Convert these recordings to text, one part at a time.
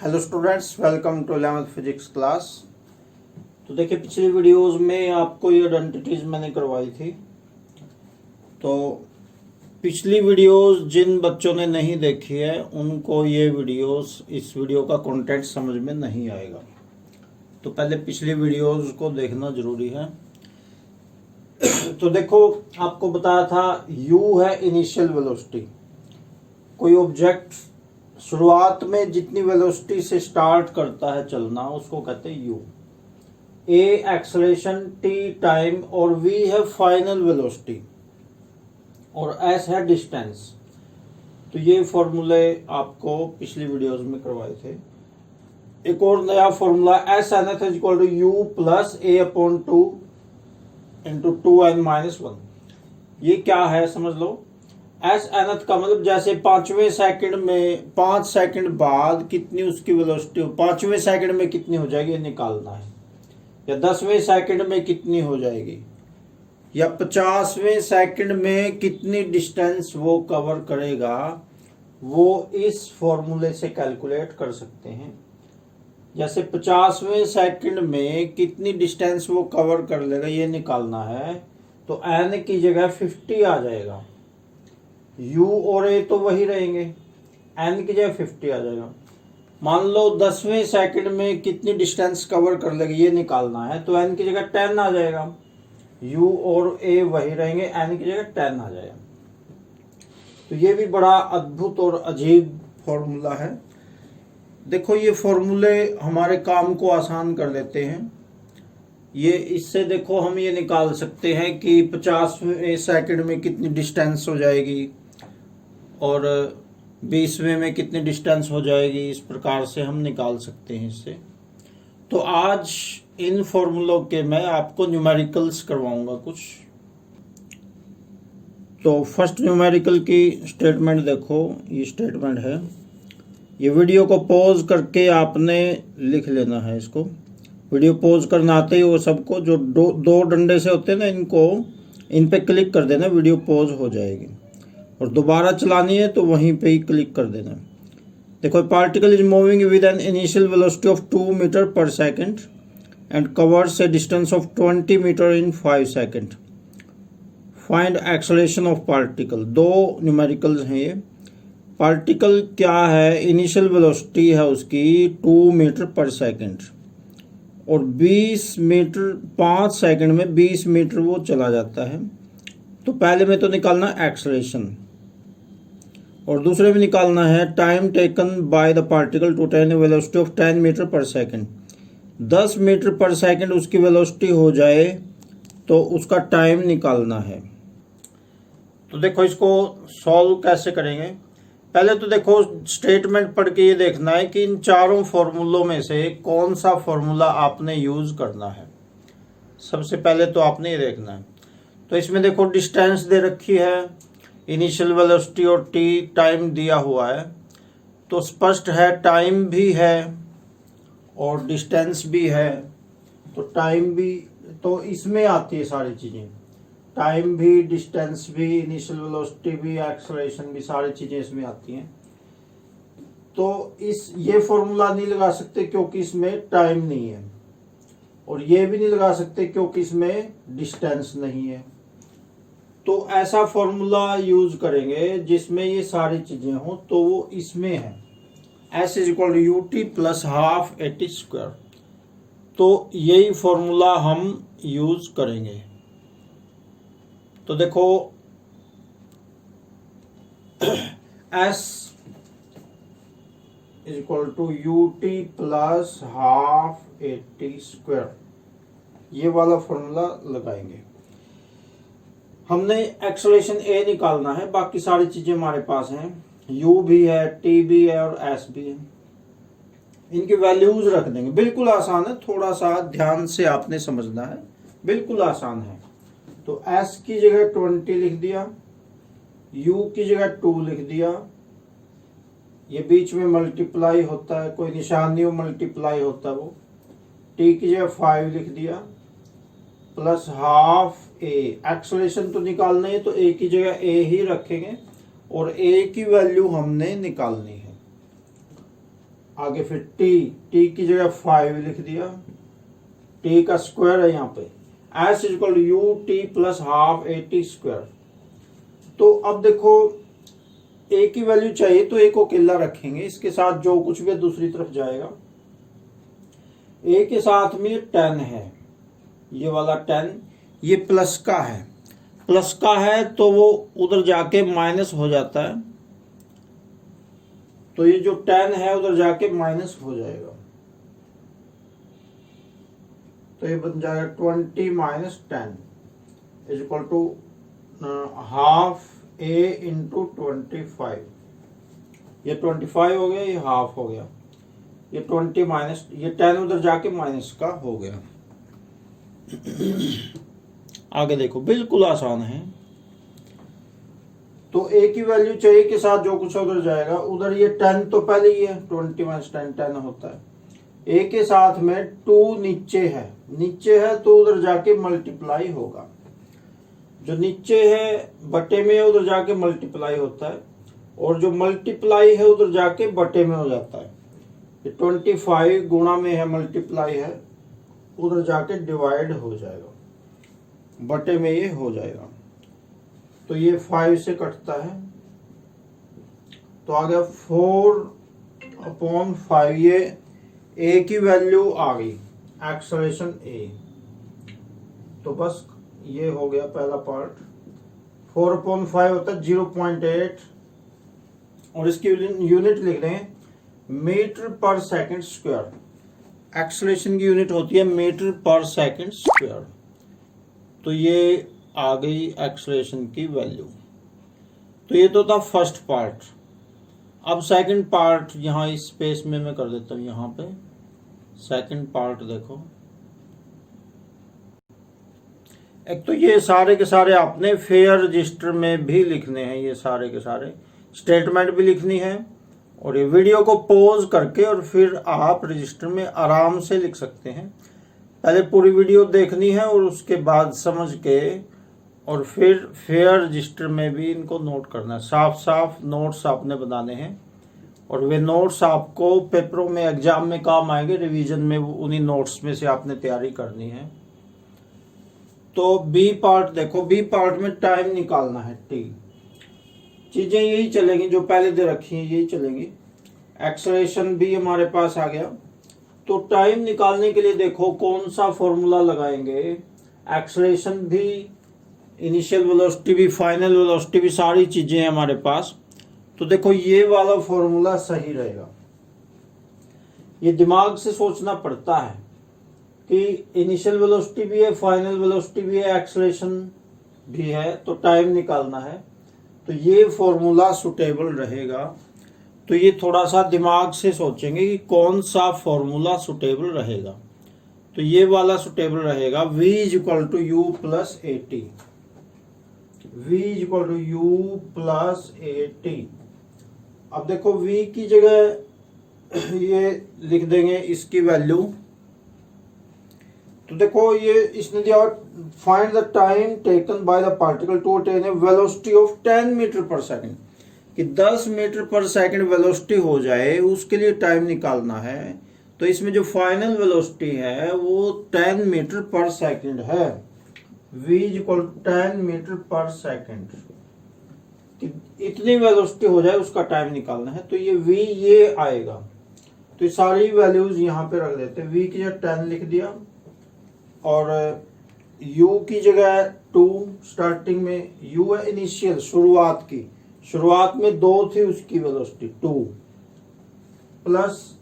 Hello students, welcome to 11th physics class. तो देखिए, पिछली वीडियोस में आपको ये आइडेंटिटीज मैंने करवाई थी। तो पिछली वीडियोस जिन बच्चों ने नहीं देखी है उनको ये वीडियोस, इस वीडियो का कंटेंट समझ में नहीं आएगा। तो पहले पिछली वीडियोस को देखना जरूरी है। तो देखो, आपको बताया था u है इनिशियल वेलोसिटी। कोई ऑब्जेक्ट शुरुआत में जितनी वेलोसिटी से स्टार्ट करता है चलना उसको कहते हैं u। a acceleration, t time और v है फाइनल वेलोसिटी और s है डिस्टेंस। तो ये फॉर्मूले आपको पिछली वीडियोस में करवाए थे। एक और नया formula s nth is equal to u plus a upon 2 into 2n-1। ये क्या है समझ लो। एस nth का मतलब जैसे 5वें सेकंड में 5 सेकंड बाद कितनी उसकी वेलोसिटी हो, 5वें सेकंड में कितनी हो जाएगी ये निकालना है, या 10वें सेकंड में कितनी हो जाएगी, या 50वें सेकंड में कितनी डिस्टेंस वो कवर करेगा, वो इस फॉर्मूले से कैलकुलेट कर सकते हैं। जैसे 50वें सेकंड में कितनी डिस्टेंस वो कवर कर लेगा ये निकालना है, तो n की जगह 50 आ जाएगा। u और a तो वही रहेंगे, n की जगह 50 आ जाएगा। मान लो 10वें सेकंड में कितनी डिस्टेंस कवर कर लेगी ये निकालना है, तो n की जगह 10 आ जाएगा। u और a वही रहेंगे, n की जगह 10 आ जाएगा। तो ये भी बड़ा अद्भुत और अजीब फॉर्मूला है। देखो, ये फॉर्मूले हमारे काम को आसान कर देते हैं। ये इससे देखो हम ये निकाल सकते हैं कि 50वें सेकंड में कितनी डिस्टेंस हो जाएगी और 20वें में कितनी डिस्टेंस हो जाएगी। इस प्रकार से हम निकाल सकते हैं इससे। तो आज इन फॉर्मूलों के मैं आपको न्यूमेरिकल्स करवाऊंगा कुछ। तो फर्स्ट न्यूमेरिकल की स्टेटमेंट देखो, ये स्टेटमेंट है। ये वीडियो को पॉज करके आपने लिख लेना है इसको। वीडियो पॉज करना आते ही वो सबको जो दो डंडे से होते हैं ना, इनको इन पे क्लिक कर देना, वीडियो पॉज हो जाएगी। और दोबारा चलानी है तो वहीं पे ही क्लिक कर देना। देखो, particle is moving with an initial velocity of 2 metre per second and covers a distance of 20 metre in 5 second. Find acceleration of particle. दो न्यूमेरिकल्स हैं ये। पार्टिकल क्या है, इनिशियल वेलोसिटी है उसकी 2 मीटर पर सेकंड और 20 मीटर 5 सेकंड में 20 metre वो चला जाता है। तो पहले में तो निकालना एक्सेलरेशन और दूसरे में निकालना है time taken by the particle to attain velocity of 10 metre per second. 10 metre per second उसकी वेलोसिटी हो जाए तो उसका टाइम निकालना है। तो देखो, इसको सॉल्व कैसे करेंगे। पहले तो देखो, स्टेटमेंट पढ़ के ये देखना है कि इन चारों फॉर्मूलों में से कौन सा फॉर्मूला आपने यूज करना है। सबसे पहले तो आपने ये देखना है। तो इसमें देखो, डिस्टेंस दे रखी है, इनिशियल वेलोसिटी और t टाइम दिया हुआ है। तो स्पष्ट है टाइम भी है और डिस्टेंस भी है। तो टाइम भी, तो इसमें आती है सारी चीजें, टाइम भी, डिस्टेंस भी, इनिशियल वेलोसिटी भी, एक्सेलरेशन भी, सारी चीजें इसमें आती हैं। तो ये फॉर्मूला नहीं लगा सकते क्योंकि इसमें टाइम नहीं है, और ये भी नहीं लगा सकते क्योंकि इसमें डिस्टेंस नहीं है। तो ऐसा फॉर्मूला यूज करेंगे जिसमें ये सारी चीजें हों, तो वो इसमें है। s is equal to u t plus half a t square. तो यही फॉर्मूला हम यूज करेंगे। तो देखो, s is equal to u t plus half a t square, ये वाला फॉर्मूला लगाएंगे। हमने एक्सेलरेशन a निकालना है, बाकी सारी चीजें हमारे पास हैं। u भी है, t भी है और s भी है। इनकी वैल्यूज रख देंगे। बिल्कुल आसान है, थोड़ा सा ध्यान से आपने समझना है, बिल्कुल आसान है। तो s की जगह 20 लिख दिया, u की जगह 2 लिख दिया, ये बीच में मल्टीप्लाई होता है, कोई निशान नहीं हो, मल्टीप्लाई होता है वो। t की जगह 5 लिख दिया प्लस हाफ a। एक्सेलरेशन तो निकालना है तो a की जगह a ही रखेंगे और a की वैल्यू हमने निकालनी है। आगे फिर टी की जगह 5 लिख दिया, टी का स्क्वायर है यहाँ पे, s is equal to u t plus half a t square. तो अब देखो ए की वैल्यू चाहिए तो ए को अकेला रखेंगे, इसके साथ जो कुछ भी दूसरी तरफ जाएगा। ए के साथ में 10 है, ये वाला 10, ये प्लस का है, प्लस का है तो वो उधर जाके माइनस हो जाता है, तो ये जो 10 है उधर जाके माइनस हो जाएगा, तो ये बन जाएगा 20 minus 10 is equal to half a into 25। ये 25 हो गया, ये हाफ हो गया, ये 20 माइनस, ये 10 उधर जाके माइनस का हो गया। आगे देखो बिल्कुल आसान है। तो ए की वैल्यू चाहिए के साथ जो कुछ उधर जाएगा, उधर ये 10 तो पहले ही है, 20 माइनस 10 10 होता है। ए के साथ में 2 नीचे है तो उधर जाके मल्टीप्लाई होगा, जो नीचे है बटे में उधर जाके मल्टीप्लाई होता है, और जो मल्टीप्लाई है उधर जाके बटे में हो जाता है। ये 25 गुणा में है, मल्टीप्लाई है, उधर जाके डिवाइड हो जाएगा, बटे में ये हो जाएगा। तो ये 5 से कटता है, तो आ गया 4/5। ये ए की वैल्यू आ गई, एक्सेलरेशन ए। तो बस ये हो गया पहला पार्ट। 4/5 होता है 0.8, और इसकी यूनिट लिख रहे हैं metre per second square. Acceleration की यूनिट होती है मीटर पर सेकंड स्क्वायर। तो ये आ गई एक्सेलरेशन की वैल्यू। तो ये तो था फर्स्ट पार्ट। अब सेकंड पार्ट यहाँ इस स्पेस में मैं कर देता हूँ, यहाँ पे सेकंड पार्ट देखो। एक तो ये सारे के सारे आपने फेयर रजिस्टर में भी लिखने हैं, ये सारे के सारे स्टेटमेंट भी लिखनी है, और ये वीडियो को पॉज करके और फिर आप रजिस्टर में आराम से लिख सकते हैं। पहले पूरी वीडियो देखनी है और उसके बाद समझ के और फिर फेयर रजिस्टर में भी इनको नोट करना है। साफ साफ नोट्स आपने बनाने हैं, और वे नोट्स आपको पेपरों में एग्जाम में काम आएंगे, रिवीजन में उन्हीं नोट्स में से आपने तैयारी करनी है। तो बी पार्ट देखो, बी पार्ट में टाइम निकालना है टी। चीजें यही चलेंगी जो पहले दे रखी हैं, यही चलेंगी। एक्सेलरेशन भी हमारे पास आ गया। तो टाइम निकालने के लिए देखो कौन सा फॉर्मूला लगाएंगे। एक्सेलरेशन भी, इनिशियल वेलोसिटी भी, फाइनल वेलोसिटी भी, सारी चीजें हैं हमारे पास। तो देखो ये वाला फॉर्मूला सही रहेगा। ये दिमाग से सोचना पड़ता है कि इनिशियल वेलोसिटी भी है, फाइनल वेलोसिटी भी है, एक्सेलरेशन भी है, तो टाइम निकालना है। तो ये फॉर्मूला सुटेबल रहेगा। तो ये थोड़ा सा दिमाग से सोचेंगे कि कौन सा फॉर्मूला सुटेबल रहेगा। तो ये वाला सुटेबल रहेगा, v is equal to u plus a t. v is equal to u plus a t. अब देखो v की जगह ये लिख देंगे इसकी वैल्यू। तो देखो ये इसने दिया, find the time taken by the particle to attain a velocity of 10 metre per second, कि 10 मीटर पर सेकंड वेलोसिटी हो जाए उसके लिए टाइम निकालना है। तो इसमें जो फाइनल वेलोसिटी है वो 10 मीटर पर सेकंड है। v is equal to 10 metre per second, इतनी वेलोसिटी हो जाए उसका टाइम निकालना है। तो ये v ये आएगा। तो ये सारी वैल्यूज यहाँ पे रख देते हैं। v की जगह 10 लिख दिया, और u की जगह 2, स्टार्टिंग में u है इनिशियल, शुरुआत की, शुरुआत में 2 थी उसकी वेलोसिटी 2, प्लस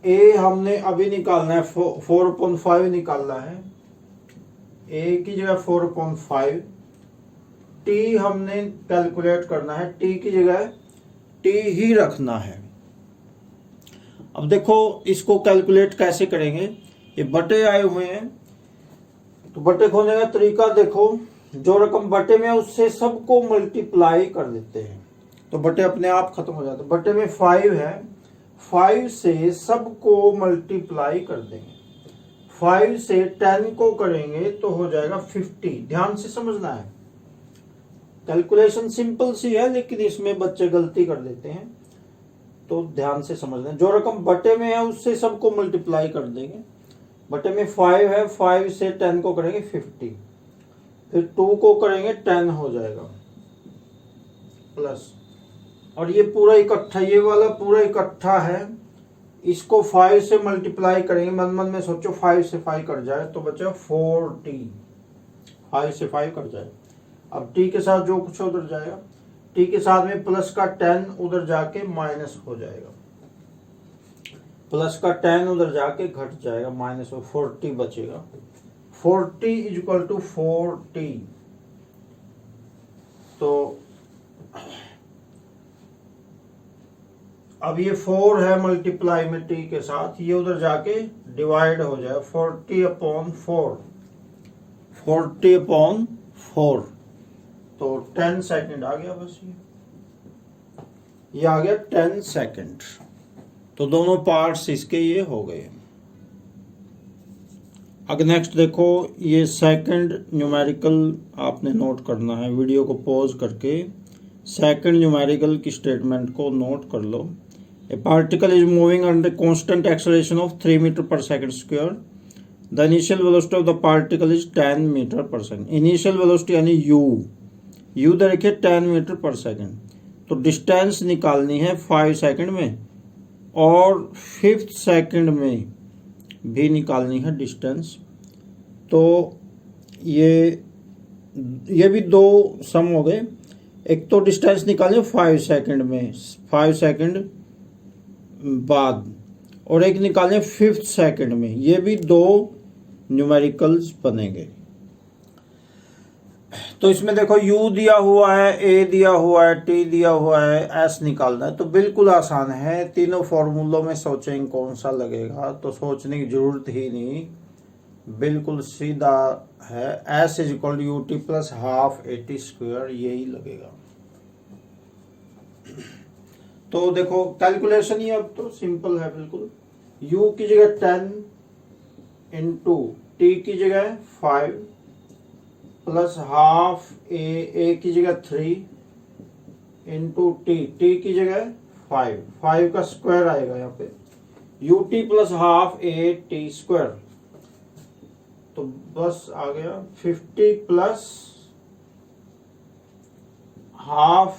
a हमने अभी निकालना है 4/5 निकालना है। a की जगह 4/5, t हमने कैलकुलेट करना है, t की जगह t ही रखना है। अब देखो इसको कैलकुलेट कैसे करेंगे। ये बटे आए हुए हैं, तो बटे खोलने का तरीका देखो, जो रकम बटे में है उससे सबको मल्टीप्लाई कर देते हैं, तो बटे अपने आप खत्म हो जाते हैं। बटे में 5 है, 5 से सबको मल्टीप्लाई कर देंगे। 5 से 10 को करेंगे तो हो जाएगा 50। ध्यान से समझना है, कैलकुलेशन सिंपल सी है, लेकिन इसमें बच्चे गलती कर देते हैं। तो ध्यान से समझ लें। जो रकम बटे में है उससे सबको मल्टीप्लाई कर देंगे। बटे में 5 है, 5 से 10 को करेंगे 50, फिर 2 को करेंगे 10 हो जाएगा प्लस, और ये पूरा इकट्ठा, ये वाला पूरा इकट्ठा है, इसको 5 से मल्टीप्लाई करेंगे। मन मन में सोचो 5 से 5 कट जाए तो बचा 4t, 5 से 5 कट जाए। अब t के साथ जो कुछ उधर जाएगा, t के साथ में प्लस का 10 उधर जाके माइनस हो जाएगा, प्लस का 10 उधर जाके घट जाएगा, माइनस हो, 40 बचेगा। 40 इज इक्वल टू 4t। तो अब ये 4 है मल्टीप्लाई में t के साथ, ये उधर जाके डिवाइड हो जाए, 40/4, 40/4, तो 10 सेकंड आ गया। बस ये आ गया 10 सेकंड। तो दोनों पार्ट्स इसके ये हो गए। अब नेक्स्ट देखो, ये सेकंड न्यूमेरिकल आपने नोट करना है, वीडियो को पॉज करके सेकंड न्यूमेरिकल की स्टेटमेंट को नोट कर लो। A particle is moving under constant acceleration of 3 metre per second square. The initial velocity of the particle is 10 metre per second. Initial velocity यानी u देखिए 10 metre per second. तो distance निकालनी है 5 second में, और 5th second में भी निकालनी है डिस्टेंस। तो ये भी दो सम हो गए। एक तो डिस्टेंस निकालें 5 सेकंड में, 5 सेकंड बाद, और एक निकालें 5th सेकंड में। ये भी दो न्यूमेरिकल्स बनेंगे। तो इसमें देखो u दिया हुआ है, a दिया हुआ है, t दिया हुआ है, s निकालना है। तो बिल्कुल आसान है, तीनों फॉर्मूलों में सोचेंगे कौन सा लगेगा, तो सोचने की जरूरत ही नहीं, बिल्कुल सीधा है। s is equal to ut plus half at square, यही लगेगा। तो देखो कैलकुलेशन ही अब तो सिंपल है बिल्कुल। u की जगह 10 इंटू t की जगह 5 प्लस हाफ a की जगह 3 इंटू t की जगह 5 का स्क्वायर आएगा यहाँ पे, ut plus half at square. तो बस आ गया 50 प्लस हाफ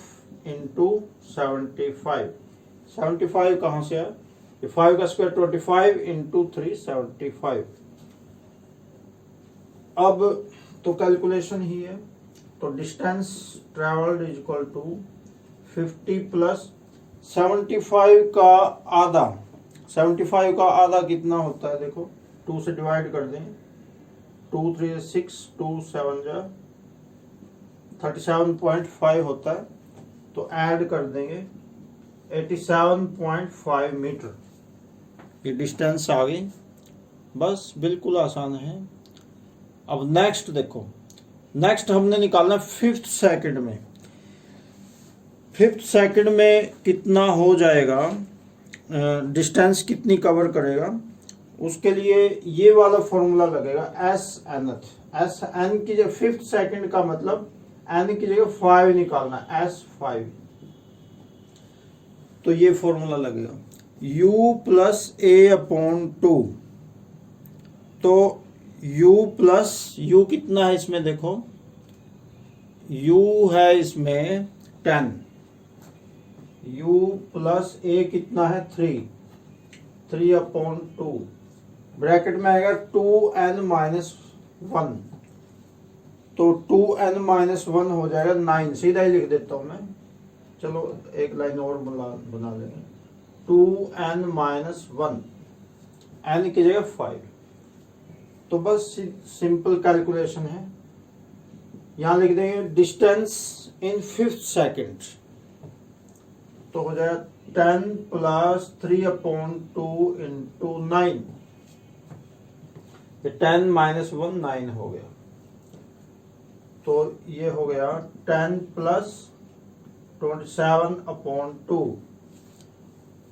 इंटू 75 कहाँ से आया, 5 का स्क्वायर 25 इंटू 3 75। अब तो कैलकुलेशन ही है। तो distance travelled is equal to 50 plus 75 का आधा। 75 का आधा कितना होता है, देखो 2 से डिवाइड कर दें, 2 3 6, 2 7 37.5 होता है। तो ऐड कर देंगे 87.5 मीटर, ये डिस्टेंस आ गई। बस बिल्कुल आसान है। अब नेक्स्ट देखो, नेक्स्ट हमने निकालना 5th सेकंड में। 5th सेकंड में कितना हो जाएगा, डिस्टेंस कितनी कवर करेगा, उसके लिए ये वाला फॉर्मूला लगेगा एस एन की जगह 5th सेकंड का मतलब n की जगह 5 निकालना, s5। तो ये फॉर्मूला लगेगा u प्लस a/2। तो u कितना है इसमें, देखो u है इसमें 10, u प्लस a कितना है 3/2, ब्रैकेट में आएगा 2n-1। तो 2n-1 हो जाएगा 9, सीधा ही लिख देता हूं मैं, चलो एक लाइन और बना लेंगे, 2n-1, n की जगह 5। तो बस सिंपल कैलकुलेशन है। यहां लिख देंगे डिस्टेंस इन 5th सेकंड, तो हो जाएगा 10 प्लस 3/2 इंटू 9, 10-1 9 हो गया। तो ये हो गया 10 प्लस 27/2।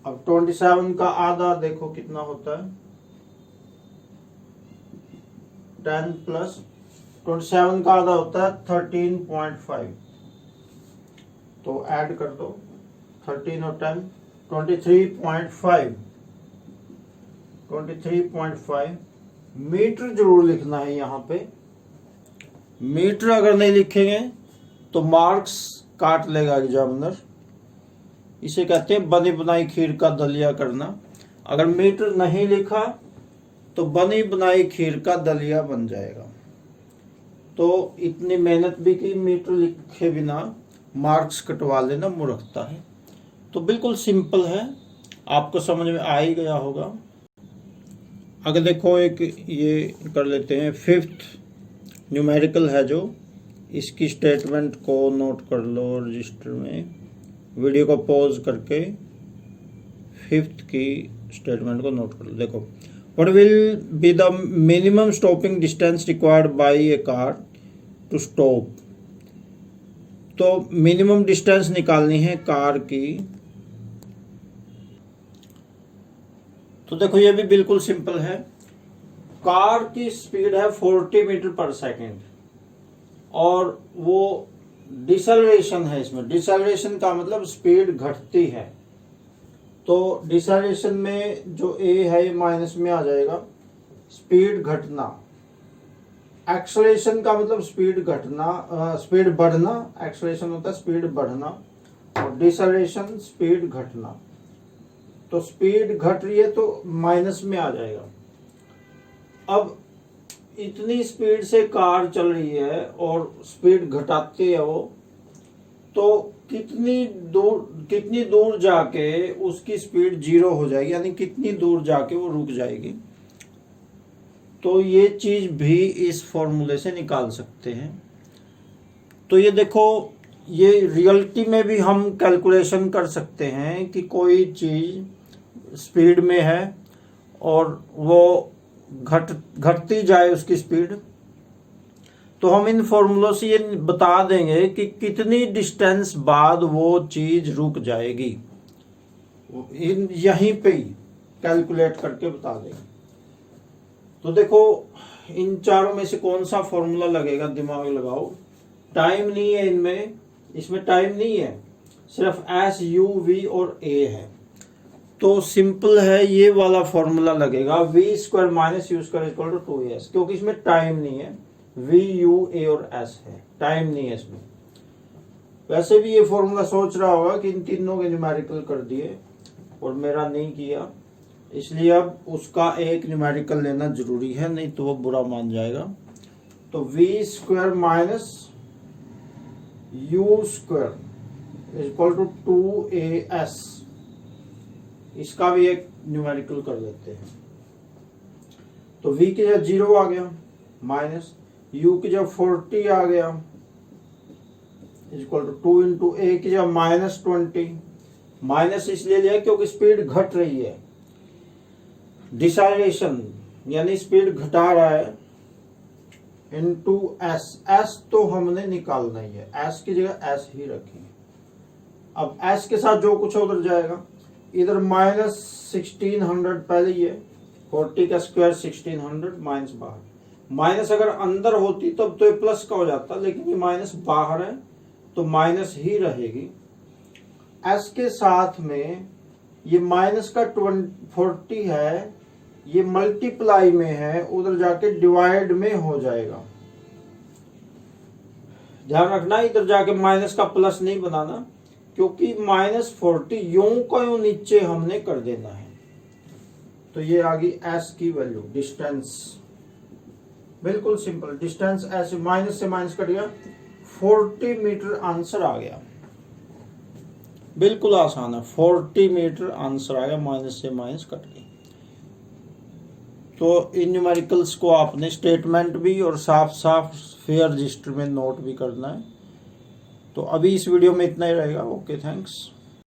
अब 27 का आधा देखो कितना होता है, 10 प्लस 27 का आधा होता है 13.5। तो ऐड कर दो 13 और 10, 23.5 मीटर जरूर लिखना है यहाँ पे। मीटर अगर नहीं लिखेंगे तो मार्क्स काट लेगा एग्जामिनर। इसे कहते हैं बनी बनाई खीर का दलिया करना। अगर मीटर नहीं लिखा तो बनी बनाई खीर का दलिया बन जाएगा। तो इतनी मेहनत भी की, मीटर लिखे बिना मार्क्स कटवा लेना मूर्खता है। तो बिल्कुल सिंपल है, आपको समझ में आ ही गया होगा। अगर देखो एक ये कर लेते हैं, 5th न्यूमेरिकल है जो, इसकी स्टेटमेंट को नोट कर लो रजिस्टर में। वीडियो को पॉज करके 5th की स्टेटमेंट को नोट कर लो। देखो, what will be the minimum stopping distance required by a car to stop. तो मिनिमम डिस्टेंस निकालनी है कार की। तो देखो ये भी बिल्कुल सिंपल है। कार की स्पीड है 40 मीटर पर सेकेंड और वो डिसेलरेशन है। इसमें डिसेलरेशन का मतलब स्पीड घटती है। तो डिसेलरेशन में जो ए है ये माइनस में आ जाएगा, स्पीड घटना। एक्सेलरेशन का मतलब स्पीड घटना, स्पीड बढ़ना। एक्सेलरेशन होता है स्पीड बढ़ना और डिसेलरेशन स्पीड घटना। तो स्पीड घट रही है तो माइनस में आ जाएगा। अब इतनी स्पीड से कार चल रही है और स्पीड घटाती है वो, तो कितनी दूर जाके उसकी स्पीड 0 हो जाएगी, यानी कितनी दूर जाके वो रुक जाएगी। तो ये चीज भी इस फॉर्मूले से निकाल सकते हैं। तो ये देखो, ये रियलिटी में भी हम कैलकुलेशन कर सकते हैं कि कोई चीज स्पीड में है और वो घटती जाए उसकी स्पीड, तो हम इन फॉर्मूलों से ये बता देंगे कि कितनी डिस्टेंस बाद वो चीज रुक जाएगी। यहीं पे ही कैलकुलेट करके बता देंगे। तो देखो, इन चारों में से कौन सा फॉर्मूला लगेगा, दिमाग लगाओ। टाइम नहीं है इनमें, इसमें टाइम नहीं है, सिर्फ एस, यू, वी और ए है। तो सिंपल है, ये वाला फॉर्मूला लगेगा, v square minus u square equal to 2as, क्योंकि इसमें टाइम नहीं है। वी, यू, ए और एस है, टाइम नहीं है इसमें। वैसे भी ये फॉर्मूला सोच रहा होगा कि इन तीनों के न्यूमेरिकल कर दिए और मेरा नहीं किया, इसलिए अब उसका एक न्यूमेरिकल लेना जरूरी है, नहीं तो वो बुरा मान जाएगा। तो v square minus u square equal to 2as, इसका भी एक न्यूमेरिकल कर देते हैं। तो v की जगह 0 आ गया, माइनस u की जगह 40 आ गया, इक्वल टू 2 इंटू a की जगह माइनस 20। माइनस इसलिए लिया क्योंकि स्पीड घट रही है, डिसेलरेशन यानी स्पीड घटा रहा है, इंटू s। s तो हमने निकालना ही है, s की जगह s ही रखेंगे। अब s के साथ जो कुछ उधर जाएगा, इधर माइनस 1600 पहले ही है, 40 का स्क्वायर 1600 माइनस बाहर। माइनस अगर अंदर होती तब तो ये प्लस का हो जाता, लेकिन ये माइनस बाहर है तो माइनस ही रहेगी। s के साथ में ये माइनस का 40 है, ये मल्टीप्लाई में है, उधर जाके डिवाइड में हो जाएगा। ध्यान रखना, इधर जाके माइनस का प्लस नहीं बनाना, क्योंकि -40 यूं को यूं नीचे हमने कर देना है। तो ये आ गई s की वैल्यू, डिस्टेंस। बिल्कुल सिंपल, डिस्टेंस ऐसे माइनस से माइनस कट गया, 40 मीटर आंसर आ गया। बिल्कुल आसान है, 40 मीटर आंसर आ गया, माइनस से माइनस कट गई। तो इन न्यूमेरिकल्स को आपने स्टेटमेंट भी और साफ साफ फेयर रजिस्टर में नोट भी करना है। तो अभी इस वीडियो में इतना ही रहेगा। Okay, thanks.